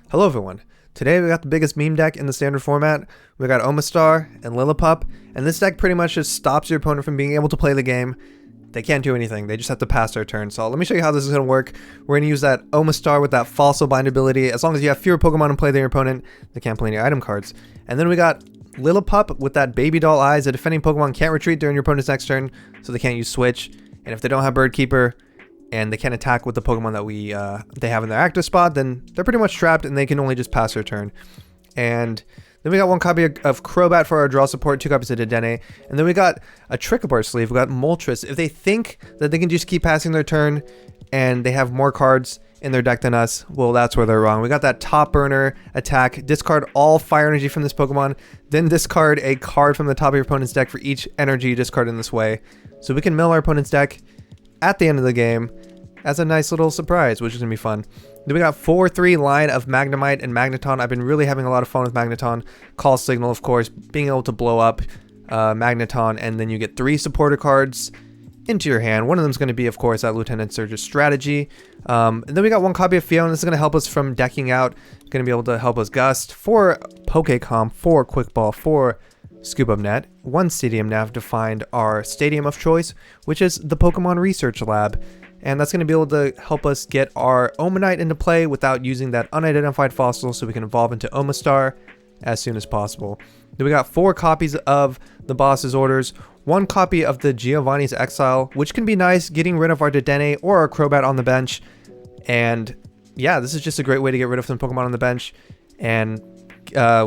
Hello everyone. Today we got the biggest meme deck in the standard format. We got Omastar and Lillipup, and this deck pretty much just stops your opponent from being able to play the game. They can't do anything, they just have to pass their turn. So let me show you how this is going to work. We're going to use that Omastar with that Fossil Bind ability. As long as you have fewer Pokemon in play than your opponent, they can't play any item cards. And then we got Lillipup with that Baby Doll Eyes. The defending Pokemon can't retreat during your opponent's next turn, so they can't use Switch. And if they don't have Bird Keeper, and they can't attack with the Pokemon that they have in their active spot, then they're pretty much trapped and they can only just pass their turn. And then we got one copy of Crobat for our draw support, 2 copies of Dedenne, and then we got a trick up our sleeve. We got Moltres. If they think that they can just keep passing their turn and they have more cards in their deck than us, well, that's where they're wrong. We got that top burner attack, discard all fire energy from this Pokemon, then discard a card from the top of your opponent's deck for each energy you discard in this way. So we can mill our opponent's deck at the end of the game as a nice little surprise, which is going to be fun. Then we got 4-3 line of Magnemite and Magneton. I've been really having a lot of fun with Magneton. Call Signal, of course, being able to blow up Magneton, and then you get 3 supporter cards into your hand. One of them is going to be, of course, that Lieutenant Surge's Strategy. And then we got 1 copy of Phione. This is going to help us from decking out. Going to be able to help us Gust, 4 Pokécom, 4 Quick Ball, 4 Scoop Up Net, 1 Stadium Nav to find our stadium of choice, which is the Pokémon Research Lab. And that's going to be able to help us get our Omanyte into play without using that unidentified fossil, so we can evolve into Omastar as soon as possible. Then we got 4 copies of the boss's orders, 1 copy of the Giovanni's Exile, which can be nice, getting rid of our Dedenne or our Crobat on the bench. And yeah, this is just a great way to get rid of some Pokemon on the bench. And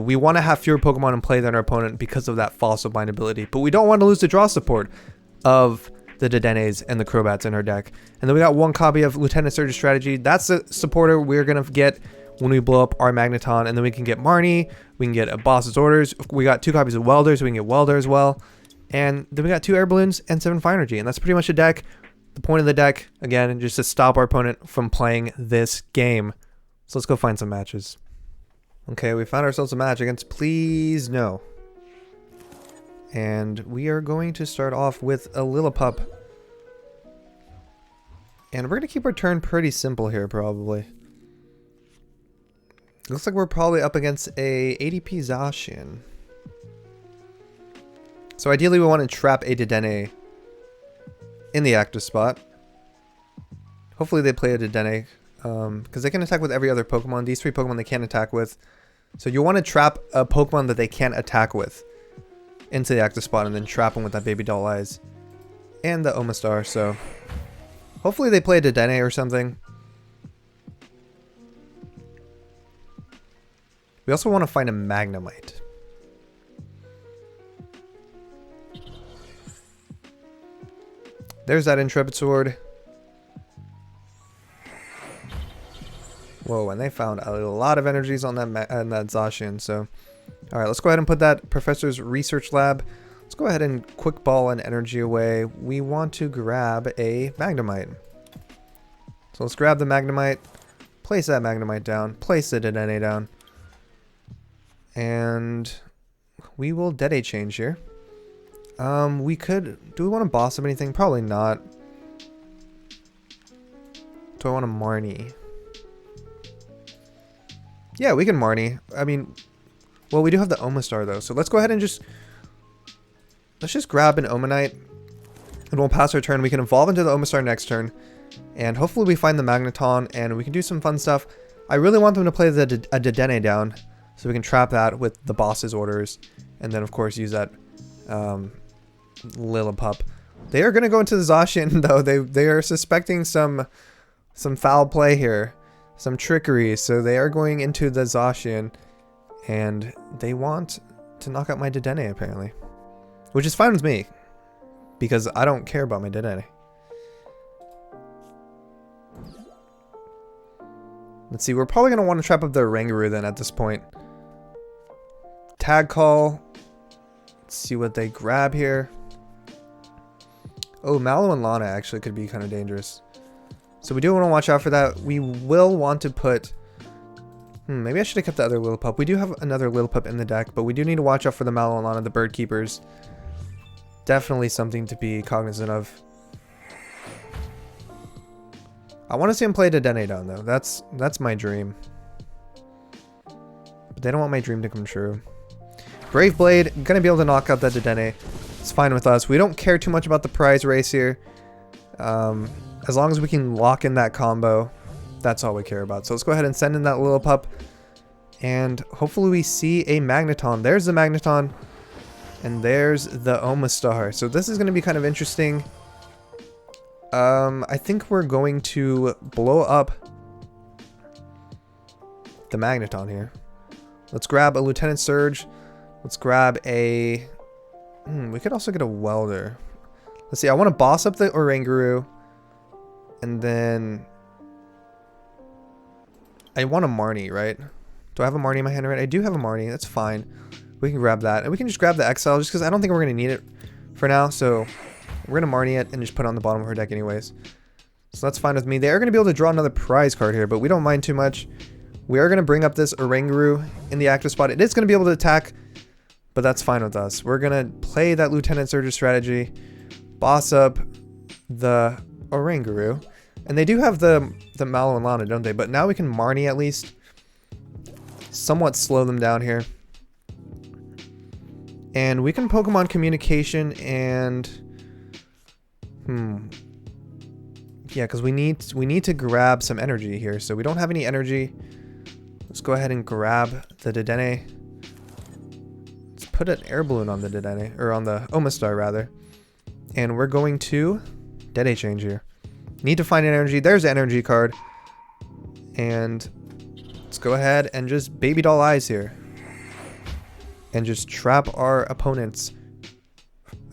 we want to have fewer Pokemon in play than our opponent because of that Fossil Bind ability. But we don't want to lose the draw support of the Dedennes and the Crobats in our deck. And then we got 1 copy of Lieutenant Surge's Strategy. That's the supporter we're going to get when we blow up our Magneton. And then we can get Marnie. We can get a Boss's Orders. We got 2 copies of Welder, so we can get Welder as well. And then we got 2 Air Balloons and 7 Fire Energy. And that's pretty much a deck. The point of the deck, again, just to stop our opponent from playing this game. So let's go find some matches. Okay, we found ourselves a match against Please No. And we are going to start off with a Lillipup. And we're going to keep our turn pretty simple here, probably. Looks like we're probably up against a ADP Zacian. So ideally we want to trap a Dedenne in the active spot. Hopefully they play a Dedenne, because they can attack with every other Pokemon. These 3 Pokemon they can't attack with. So you want to trap a Pokemon that they can't attack with into the active spot, and then trap them with that Baby Doll Eyes and the Omastar. So hopefully they play a Dedenne or something. We also want to find a Magnemite. There's that Intrepid Sword. Whoa, and they found a lot of energies on that Zacian, so alright, let's go ahead and put that Professor's Research Lab. Let's go ahead and Quick Ball and Energy away. We want to grab a Magnemite. So let's grab the Magnemite, place that Magnemite down, place the Dedenne down, and we will Dedenne change here. We could, do we want to boss up anything? Probably not. Do I want to Marnie? Yeah, we can Marnie. I mean, well, we do have the Omastar though, so let's go ahead and let's just grab an Omanyte, and we'll pass our turn. We can evolve into the Omastar next turn, and hopefully we find the Magneton, and we can do some fun stuff. I really want them to play a Dedenne down, so we can trap that with the boss's orders, and then of course use that Lillipup. They are going to go into the Zacian though. They are suspecting some foul play here, some trickery, so they are going into the Zacian. And they want to knock out my Dedenne, apparently. Which is fine with me, because I don't care about my Dedenne. Let's see, we're probably going to want to trap up the Rangaroo then at this point. Tag Call. Let's see what they grab here. Oh, Mallow and Lana actually could be kind of dangerous. So we do want to watch out for that. We will want to put... maybe I should have kept the other Lillipup. We do have another Lillipup in the deck, but we do need to watch out for the Mallow and Lana, the Bird Keepers. Definitely something to be cognizant of. I want to see him play Dedenne down though. That's my dream. But they don't want my dream to come true. Brave Blade, gonna be able to knock out that Dedenne. It's fine with us. We don't care too much about the prize race here. As long as we can lock in that combo, that's all we care about. So let's go ahead and send in that Lillipup. And hopefully we see a Magneton. There's the Magneton. And there's the Omastar. So this is going to be kind of interesting. I think we're going to blow up the Magneton here. Let's grab a Lieutenant Surge. Let's grab a... we could also get a Welder. Let's see, I want to boss up the Oranguru. And then... I want a Marnie, right? Do I have a Marnie in my hand already? I do have a Marnie. That's fine. We can grab that. And we can just grab the Exile just because I don't think we're going to need it for now. So we're going to Marnie it and just put it on the bottom of her deck anyways. So that's fine with me. They are going to be able to draw another prize card here, but we don't mind too much. We are going to bring up this Oranguru in the active spot. It is going to be able to attack, but that's fine with us. We're going to play that Lieutenant Surge strategy, boss up the Oranguru. And they do have the Mallow and Lana, don't they? But now we can Marnie at least somewhat slow them down here. And we can Pokemon Communication and... yeah, because we need to grab some energy here. So we don't have any energy. Let's go ahead and grab the Dedenne. Let's put an air balloon on the Dedenne, or on the Omastar rather. And we're going to Dedenne change here. Need to find an energy. There's an energy card. And let's go ahead and just baby doll eyes here. And just trap our opponent's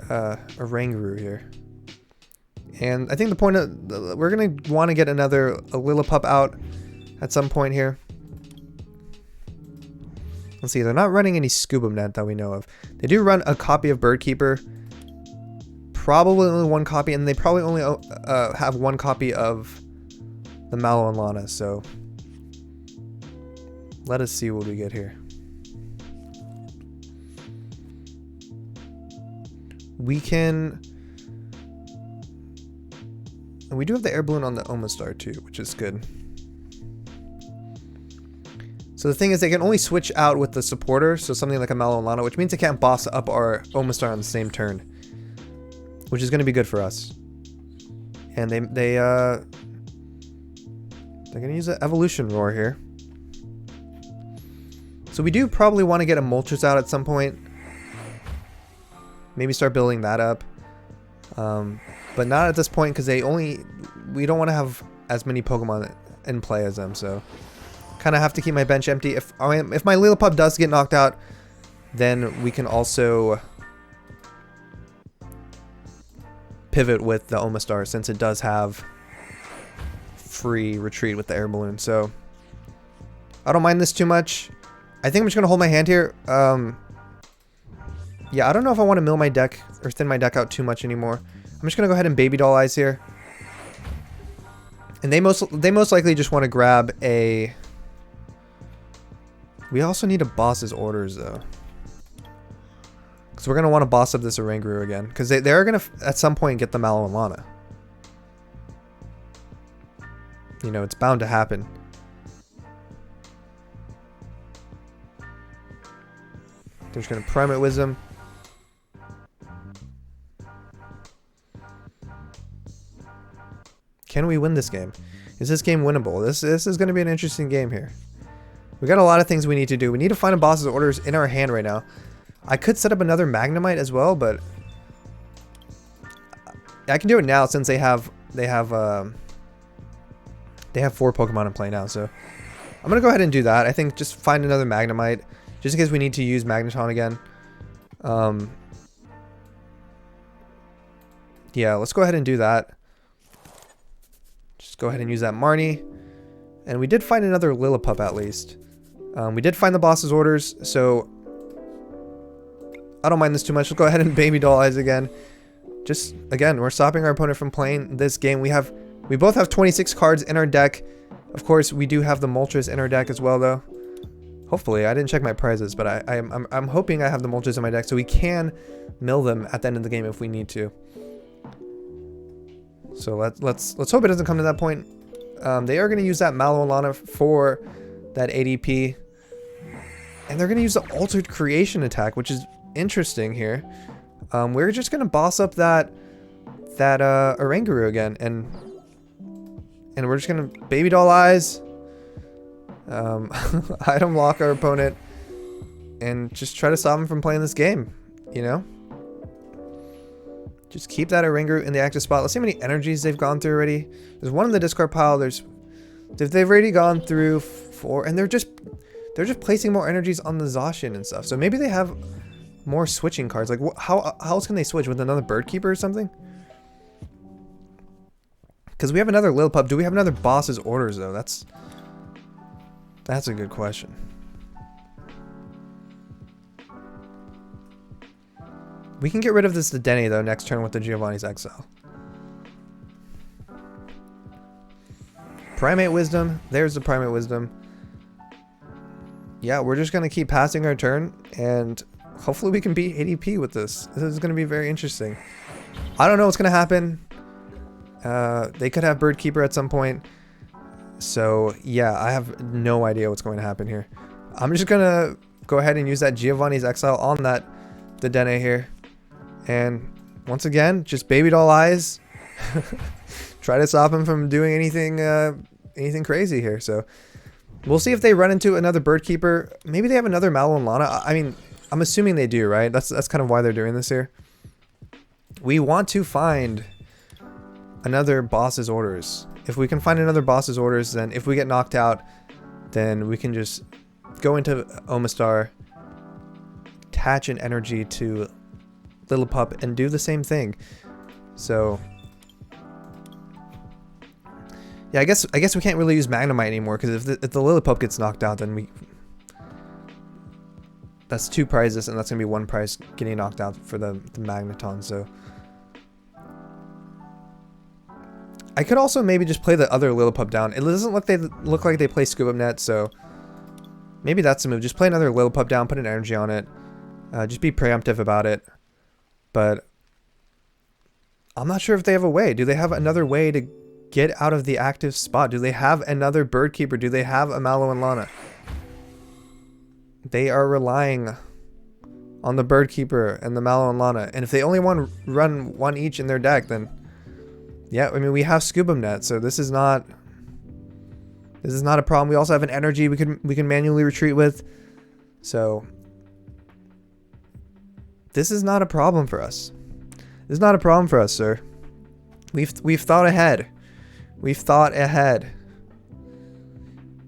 Oranguru here. And I think the point of... we're going to want to get a Lillipup out at some point here. Let's see, they're not running any Scuba Net that we know of. They do run a copy of Birdkeeper. Probably only one copy, and they probably only have one copy of the Mallow and Lana, so... let us see what we get here. We can... and we do have the air balloon on the Omastar too, which is good. So the thing is, they can only switch out with the supporter, so something like a Mallow and Lana, which means they can't boss up our Omastar on the same turn, which is going to be good for us. And they're going to use an Evolution Roar here. So we do probably want to get a Moltres out at some point. Maybe start building that up. But not at this point because we don't want to have as many Pokemon in play as them. So kind of have to keep my bench empty. If my Lillipup does get knocked out, then we can also pivot with the Omastar since it does have free retreat with the air balloon. So I don't mind this too much. I think I'm just going to hold my hand here. Yeah, I don't know if I want to mill my deck or thin my deck out too much anymore. I'm just going to go ahead and baby doll eyes here. And they most likely just want to grab a... we also need a boss's orders though. Because we're going to want to boss up this Oranguru again. Because they are going to at some point get the Mallow and Lana. You know, it's bound to happen. They're just going to prime it Wisdom. Can we win this game? Is this game winnable? This is going to be an interesting game here. We got a lot of things we need to do. We need to find a boss's orders in our hand right now. I could set up another Magnemite as well, but I can do it now since they have 4 Pokemon in play now. So I'm gonna go ahead and do that. I think just find another Magnemite just in case we need to use Magneton again. Yeah, let's go ahead and do that. Just go ahead and use that Marnie. And we did find another Lillipup at least. We did find the boss's orders, so I don't mind this too much. Let's go ahead and baby doll eyes again. Just, again, we're stopping our opponent from playing this game. We both have 26 cards in our deck. Of course, we do have the Moltres in our deck as well, though. Hopefully, I didn't check my prizes, but I'm hoping I have the Moltres in my deck, so we can mill them at the end of the game if we need to. So let's hope it doesn't come to that point. They are going to use that Mallow and Lana for that ADP. And they're going to use the Altered Creation attack, which is interesting here. We're just going to boss up that Oranguru again, and we're just going to Baby Doll Eyes, item lock our opponent, and just try to stop him from playing this game, you know? Just keep that Oranguru in the active spot. Let's see how many energies they've gone through already. There's one in the discard pile. They've already gone through 4, and they're just placing more energies on the Zacian and stuff. So maybe they have more switching cards. Like, how else can they switch with another Bird Keeper or something? Because we have another Lillipup. Do we have another Boss's Orders though? That's a good question. We can get rid of this Dedenne though next turn with the Giovanni's Exile. Primate Wisdom. There's the Primate Wisdom. Yeah, we're just going to keep passing our turn, and hopefully we can beat ADP with this. This is going to be very interesting. I don't know what's going to happen. They could have Bird Keeper at some point. So, yeah, I have no idea what's going to happen here. I'm just going to go ahead and use that Giovanni's Exile on that Dedenne here. And once again, just Baby Doll Eyes. Try to stop him from doing anything crazy here. So we'll see if they run into another Bird Keeper. Maybe they have another Mallow and Lana. I mean, I'm assuming they do, right? That's kind of why they're doing this here. We want to find another Boss's Orders. If we can find another Boss's Orders, then if we get knocked out, then we can just go into Omastar, attach an energy to Lillipup, and do the same thing. So yeah, I guess we can't really use Magnemite anymore, because if the Lillipup gets knocked out, then that's 2 prizes, and that's gonna be 1 prize getting knocked out for the Magneton. So I could also maybe just play the other Lillipup down. It doesn't look like they play Scuba Net, so maybe that's the move. Just play another Lillipup down, put an energy on it, just be preemptive about it. But I'm not sure if they have a way. Do they have another way to get out of the active spot? Do they have another Bird Keeper? Do they have a Mallow and Lana? They are relying on the Bird Keeper and the Mallow and Lana. And if they only want to run 1 each in their deck, then yeah, I mean, we have Scuba Net, so this is not a problem. We also have an energy we can manually retreat with. So this is not a problem for us. This is not a problem for us, sir. We've thought ahead. We've thought ahead.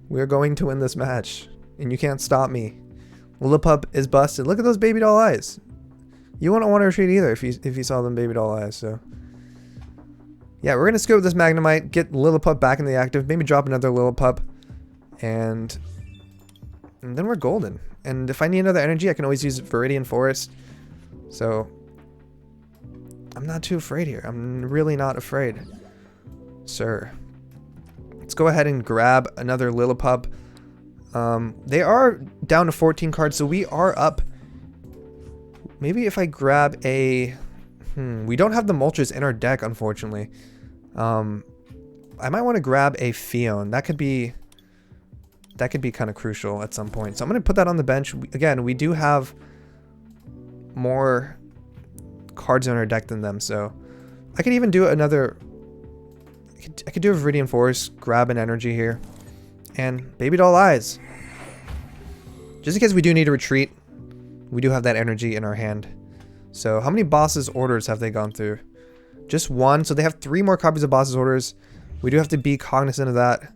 We're going to win this match, and you can't stop me. Lillipup is busted. Look at those Baby Doll Eyes. You wouldn't want to retreat either if you saw them Baby Doll Eyes. So yeah, we're gonna scope this Magnemite, get Lillipup back in the active, maybe drop another Lillipup, and then we're golden. And if I need another energy, I can always use Viridian Forest. So I'm not too afraid here. I'm really not afraid, sir. Let's go ahead and grab another Lillipup. They are down to 14 cards, so we are up. Maybe if I grab a... we don't have the Moltres in our deck, unfortunately. I might want to grab a Phione. That could be kind of crucial at some point. So I'm going to put that on the bench. Again, we do have more cards in our deck than them, so I could even do another... I could do a Viridian Forest, grab an energy here, and Baby Doll Eyes. Just in case we do need to retreat, we do have that energy in our hand. So how many Boss's Orders have they gone through? Just 1, so they have 3 more copies of Boss's Orders. We do have to be cognizant of that.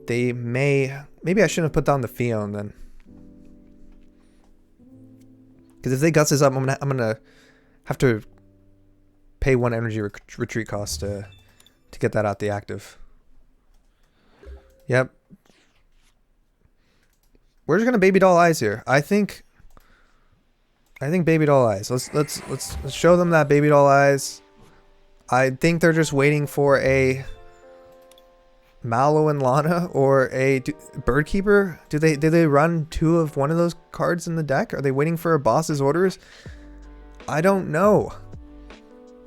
They may... Maybe I shouldn't have put down the Phione then. Because if they guts this up, I'm gonna have to pay 1 energy retreat cost to get that out the active. Yep. We're just gonna Baby Doll Eyes here. I think Baby Doll Eyes. Let's show them that Baby Doll Eyes. I think they're just waiting for a Mallow and Lana or a Bird Keeper. Did they run 2 of one of those cards in the deck? Are they waiting for a Boss's Orders? I don't know.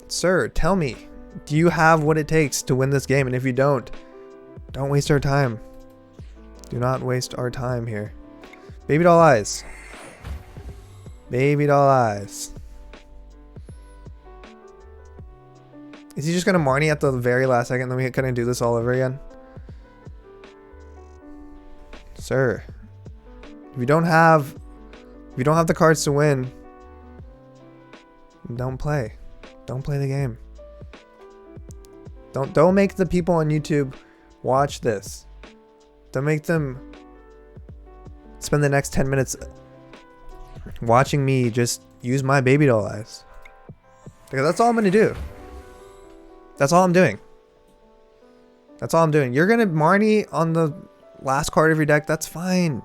Sir, tell me. Do you have what it takes to win this game? And if you don't waste our time. Do not waste our time here. Baby doll eyes. Baby doll eyes. Is he just gonna Marnie at the very last second, then we couldn't do this all over again? Sir. If you don't have the cards to win, don't play. Don't play the game. Don't make the people on YouTube watch this. Don't make them spend the next 10 minutes watching me just use my baby doll eyes. Because that's all I'm gonna do. That's all I'm doing. That's all I'm doing. You're gonna Marnie on the last card of your deck. That's fine.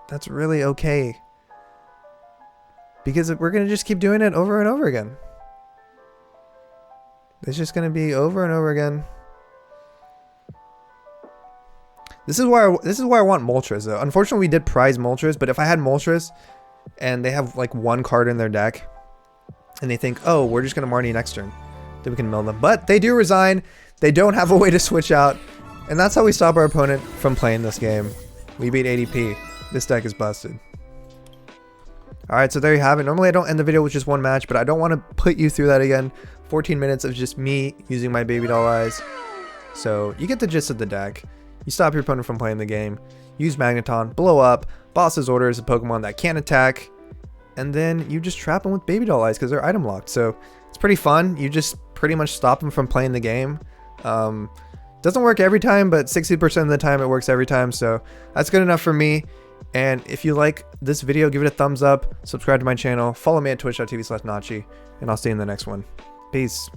That's really okay. Because we're gonna just keep doing it over and over again. It's just gonna be over and over again. This is why I want Moltres though. Unfortunately, we did prize Moltres, but if I had Moltres and they have like one card in their deck and they think, oh, we're just gonna Marnie next turn, then we can mill them. But they do resign. They don't have a way to switch out, and that's how we stop our opponent from playing this game. We beat ADP. This deck is busted. Alright, so there you have it. Normally I don't end the video with just one match, but I don't want to put you through that again. 14 minutes of just me using my baby doll eyes. So you get the gist of the deck. You stop your opponent from playing the game. Use Magneton, blow up, Boss's Order is a Pokemon that can't attack, and then you just trap them with baby doll eyes because they're item locked. So it's pretty fun. You just pretty much stop them from playing the game. Doesn't work every time, but 60% of the time it works every time. So that's good enough for me. And if you like this video, give it a thumbs up, subscribe to my channel, follow me at twitch.tv/Nachi, and I'll see you in the next one. Peace.